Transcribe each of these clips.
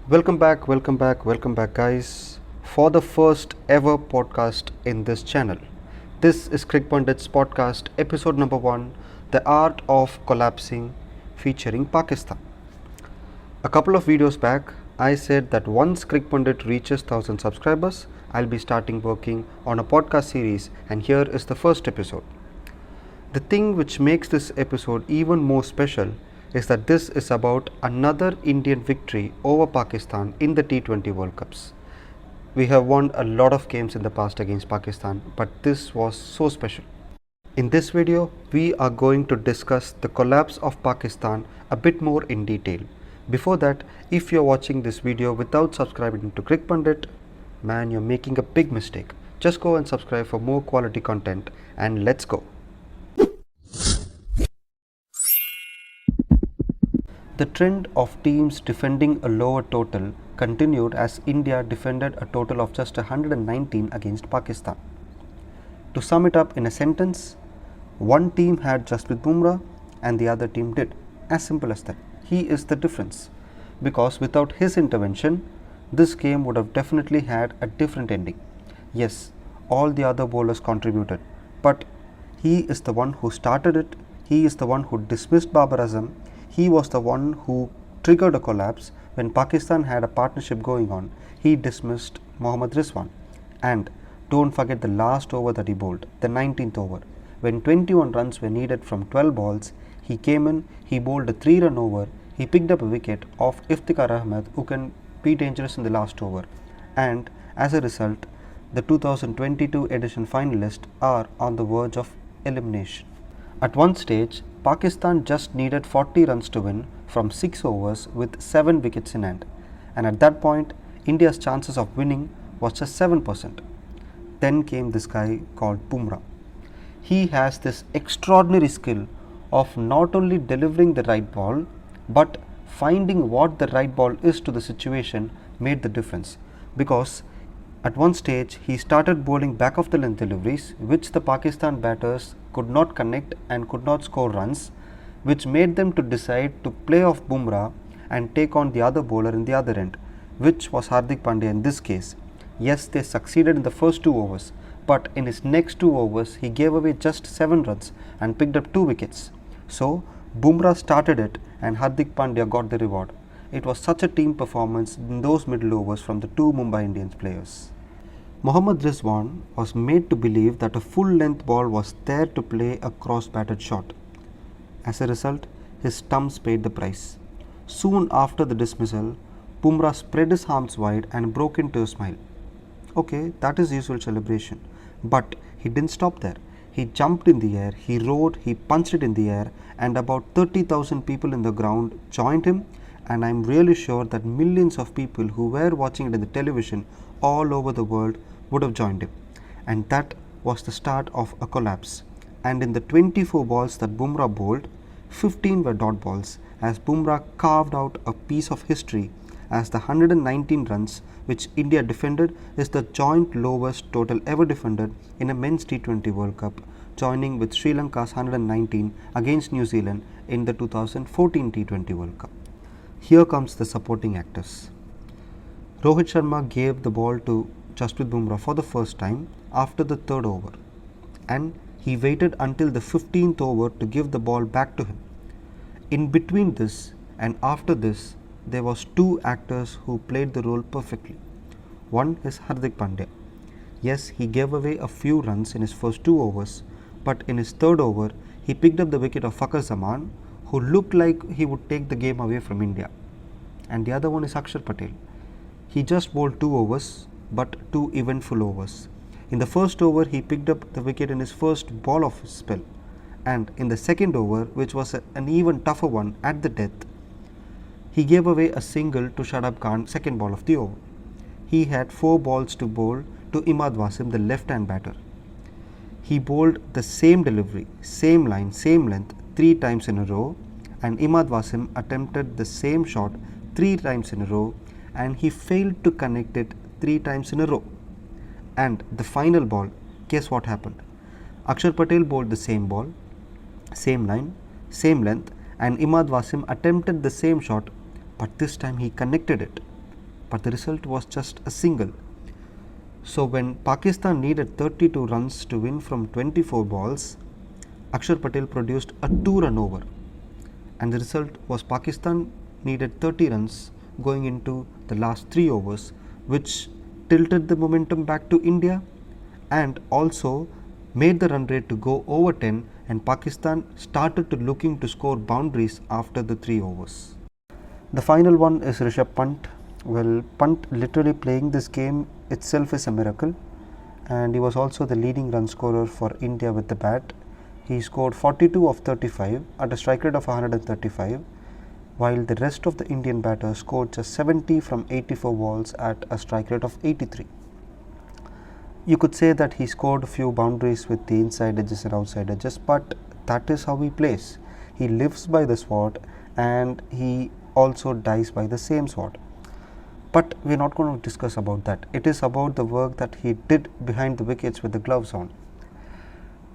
Welcome back, guys, for the first ever podcast in this channel. This is Cricpundit's podcast, episode number 1, The Art of Collapsing, featuring Pakistan. A couple of videos back, I said that once Cricpundit reaches 1000 subscribers, I'll be starting working on a podcast series, and here is the first episode. The thing which makes this episode even more special is that this is about another Indian victory over Pakistan in the T20 World Cups. We have won a lot of games in the past against Pakistan, but this was so special. In this video, we are going to discuss the collapse of Pakistan a bit more in detail. Before that, if you're watching this video without subscribing to Cricpundit, man, you're making a big mistake. Just go and subscribe for more quality content, and let's go. The trend of teams defending a lower total continued as India defended a total of just 119 against Pakistan. To sum it up in a sentence, one team had Jasprit Bumrah and the other team did. As simple as that. He is the difference. Because without his intervention, this game would have definitely had a different ending. Yes, all the other bowlers contributed, but he is the one who started it. He is the one who dismissed Babar Azam. He was the one who triggered a collapse when Pakistan had a partnership going on. He dismissed Mohammad Rizwan. And don't forget the last over that he bowled, the 19th over. When 21 runs were needed from 12 balls, he came in, he bowled a 3-run over, he picked up a wicket of Iftikhar Ahmed, who can be dangerous in the last over. And as a result, the 2022 edition finalists are on the verge of elimination. At one stage, Pakistan just needed 40 runs to win from 6 overs with 7 wickets in hand, and at that point, India's chances of winning was just 7%. Then came this guy called Bumrah. He has this extraordinary skill of not only delivering the right ball, but finding what the right ball is to the situation made the difference, because at one stage, he started bowling back of the length deliveries, which the Pakistan batters could not connect and could not score runs, which made them to decide to play off Bumrah and take on the other bowler in the other end, which was Hardik Pandya in this case. Yes, they succeeded in the first 2 overs, but in his next 2 overs, he gave away just 7 runs and picked up 2 wickets. So, Bumrah started it and Hardik Pandya got the reward. It was such a team performance in those middle overs from the 2 Mumbai Indians players. Mohammad Rizwan was made to believe that a full-length ball was there to play a cross-batted shot. As a result, his stumps paid the price. Soon after the dismissal, Bumrah spread his arms wide and broke into a smile. Okay, that is usual celebration. But he didn't stop there. He jumped in the air, he roared, he punched it in the air, and about 30,000 people in the ground joined him, and I'm really sure that millions of people who were watching it in the television all over the world would have joined him. And that was the start of a collapse. And in the 24 balls that Bumrah bowled, 15 were dot balls, as Bumrah carved out a piece of history, as the 119 runs which India defended is the joint lowest total ever defended in a men's T20 World Cup, joining with Sri Lanka's 119 against New Zealand in the 2014 T20 World Cup. Here comes the supporting actors. Rohit Sharma gave the ball to Jasprit Bumrah for the first time after the 3rd over, and he waited until the 15th over to give the ball back to him. In between this and after this, there was 2 actors who played the role perfectly. One is Hardik Pandya. Yes, he gave away a few runs in his first 2 overs, but in his 3rd over, he picked up the wicket of Fakhar Zaman, who looked like he would take the game away from India. And the other one is Akshar Patel. He just bowled 2 overs, but 2 eventful overs. In the first over, he picked up the wicket in his first ball of his spell, and in the second over, which was an even tougher one at the death, he gave away a single to Shadab Khan's second ball of the over. He had 4 balls to bowl to Imad Wasim, the left-hand batter. He bowled the same delivery, same line, same length 3 times in a row, and Imad Wasim attempted the same shot 3 times in a row, and he failed to connect it 3 times in a row. And the final ball, guess what happened? Akshar Patel bowled the same ball, same line, same length, and Imad Wasim attempted the same shot, but this time he connected it. but the result was just a single. So when Pakistan needed 32 runs to win from 24 balls, Akshar Patel produced a 2-run over, and the result was Pakistan needed 30 runs going into the last 3 overs, which tilted the momentum back to India and also made the run rate to go over 10, and Pakistan started to looking to score boundaries after the 3 overs. The final one is Rishabh Pant. Well, Pant literally playing this game itself is a miracle, and he was also the leading run scorer for India with the bat. He scored 42 of 35 at a strike rate of 135, while the rest of the Indian batters scored just 70 from 84 balls at a strike rate of 83. You could say that he scored a few boundaries with the inside edges and outside edges, but that is how he plays. He lives by the sword and he also dies by the same sword. But we are not going to discuss about that. It is about the work that he did behind the wickets with the gloves on.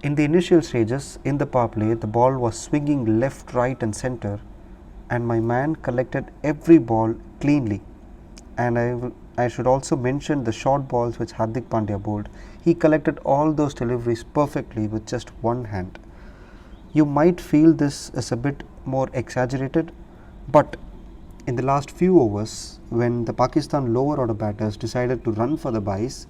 In the initial stages, in the power play, the ball was swinging left, right and centre, and my man collected every ball cleanly. And I should also mention the short balls which Hardik Pandya bowled. He collected all those deliveries perfectly with just one hand. You might feel this is a bit more exaggerated, but in the last few overs, when the Pakistan lower order batters decided to run for the byes,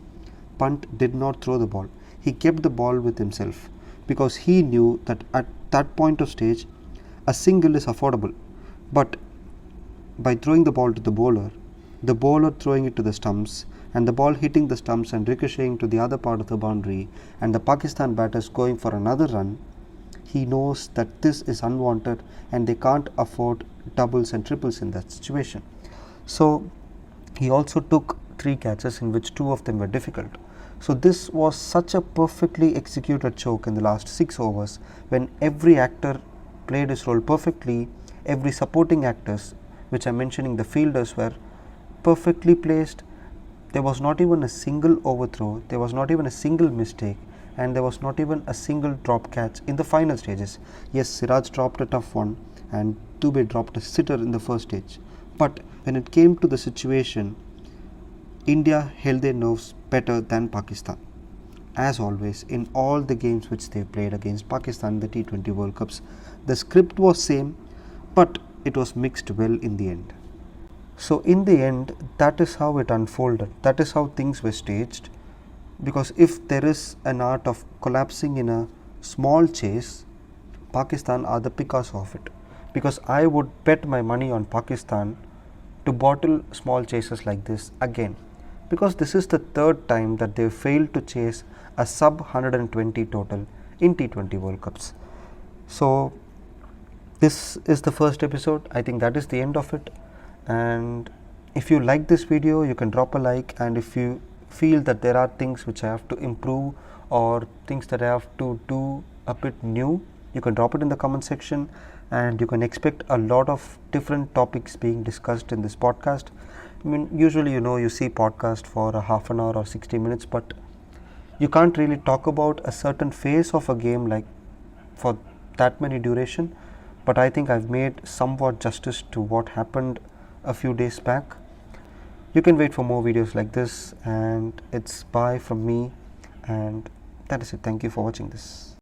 Pant did not throw the ball. He kept the ball with himself because he knew that at that point of stage, a single is affordable. But by throwing the ball to the bowler throwing it to the stumps, and the ball hitting the stumps and ricocheting to the other part of the boundary, and the Pakistan batters going for another run, he knows that this is unwanted and they can't afford doubles and triples in that situation. So he also took 3 catches in which 2 of them were difficult. So this was such a perfectly executed choke in the last 6 overs when every actor played his role perfectly. Every supporting actors, which I'm mentioning, the fielders, were perfectly placed. There was not even a single overthrow, there was not even a single mistake, and there was not even a single drop catch in the final stages. Yes, Siraj dropped a tough one and Dubey dropped a sitter in the first stage, but when it came to the situation, India held their nerves better than Pakistan. As always, in all the games which they played against Pakistan in the T20 World Cups, the script was same, but it was mixed well in the end. So in the end, that is how it unfolded. That is how things were staged. Because if there is an art of collapsing in a small chase, Pakistan are the Picasso of it. Because I would bet my money on Pakistan to bottle small chases like this again. Because this is the 3rd time that they failed to chase a sub 120 total in T20 World Cups. So this is the first episode. I think that is the end of it. And if you like this video, you can drop a like, and if you feel that there are things which I have to improve or things that I have to do a bit new, you can drop it in the comment section, and you can expect a lot of different topics being discussed in this podcast. I mean, usually you see podcast for a half an hour or 60 minutes, but you can't really talk about a certain phase of a game like for that many duration. But I think I've made somewhat justice to what happened a few days back. You can wait for more videos like this, and it's bye from me, and that is it. Thank you for watching this.